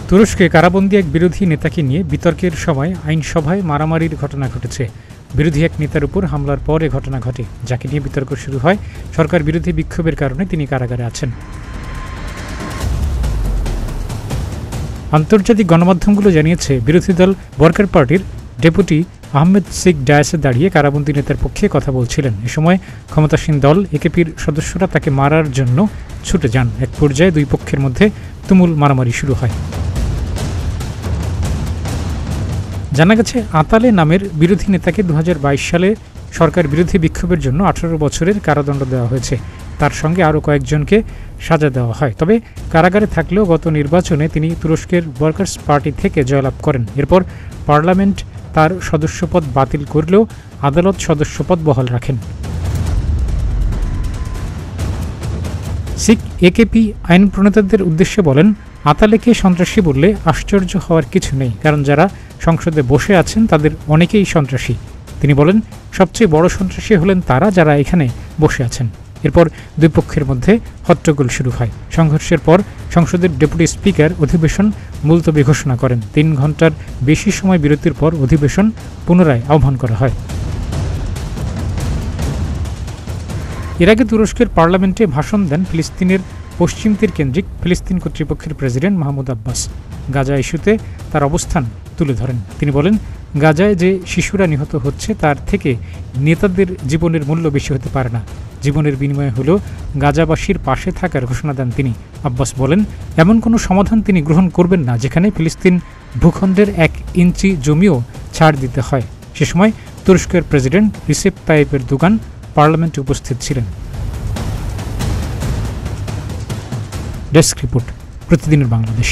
তুরস্কে কারাবন্দী এক বিরোধী নেতাকে নিয়ে বিতর্কের সময় আইনসভায় মারামারির ঘটনা ঘটেছে। বিরোধী এক নেতার উপর হামলার পর এ ঘটনা ঘটে, যাকে নিয়ে বিতর্ক শুরু হয়। সরকার বিরোধী বিক্ষোভের কারণে তিনি কারাগারে আছেন। আন্তর্জাতিক গণমাধ্যমগুলো জানিয়েছে, বিরোধী দল ওয়ার্কার পার্টির ডেপুটি আহমেদ সিক ডায়াসে দাঁড়িয়ে কারাবন্দী নেতার পক্ষে কথা বলছিলেন। এ সময় ক্ষমতাসীন দল একেপির সদস্যরা তাকে মারার জন্য ছুটে যান। এক পর্যায়ে দুই পক্ষের মধ্যে তুমুল মারামারি শুরু হয়। জানা গেছে, আতালে নামের বিরোধী নেতাকে 2022 সালে সরকার বিরোধী বিক্ষোভের জন্য 18 বছরের কারাদণ্ড দেওয়া হয়েছে। তার সঙ্গে আরও কয়েকজনকে সাজা দেওয়া হয়। তবে কারাগারে থাকলেও গত নির্বাচনে তিনি তুরস্কের ওয়ার্কার্স পার্টি থেকে জয়লাভ করেন। এরপর পার্লামেন্ট তার সদস্যপদ বাতিল করলেও আদালত সদস্যপদ বহাল রাখেন। সিক একেপি আইন প্রণেতাদের উদ্দেশ্যে বলেন, আতালেকে সন্ত্রাসী বললে আশ্চর্য হওয়ার কিছু নেই, কারণ যারা সংসদে বসে আছেন তাদের অনেকেই সন্ত্রাসী। তিনি বলেন, সবচেয়ে বড় সন্ত্রাসী হলেন তারা যারা এখানে বসে আছেন। এরপর দুই পক্ষের মধ্যে হট্টগোল শুরু হয়। সংঘর্ষের পর সংসদের ডেপুটি স্পিকার অধিবেশন মুলতবি ঘোষণা করেন। 3 ঘণ্টার বেশি সময় বিরতির পর অধিবেশন পুনরায় আহ্বান করা হয়। এর আগে তুরস্কের পার্লামেন্টে ভাষণ দেন ফিলিস্তিনের পশ্চিম তীর কেন্দ্রিক ফিলিস্তিন কর্তৃপক্ষের প্রেসিডেন্ট মাহমুদ আব্বাস। গাজা ইস্যুতে তার অবস্থান তুলে ধরেন। তিনি বলেন, গাজায় যে শিশুরা নিহত হচ্ছে তার থেকে নেতাদের জীবনের মূল্য বেশি হতে পারে না। জীবনের বিনিময়ে হলেও গাজাবাসীর পাশে থাকার ঘোষণা দেন তিনি। আব্বাস বলেন, এমন কোনো সমাধান তিনি গ্রহণ করবেন না যেখানে ফিলিস্তিন ভূখণ্ডের 1 ইঞ্চি জমিও ছাড় দিতে হয়। সে সময় তুরস্কের প্রেসিডেন্ট রিসেপ তাইয়িপ এরদোগান পার্লামেন্টে উপস্থিত ছিলেন। ডেস্ক রিপোর্ট, প্রতিদিনের বাংলাদেশ।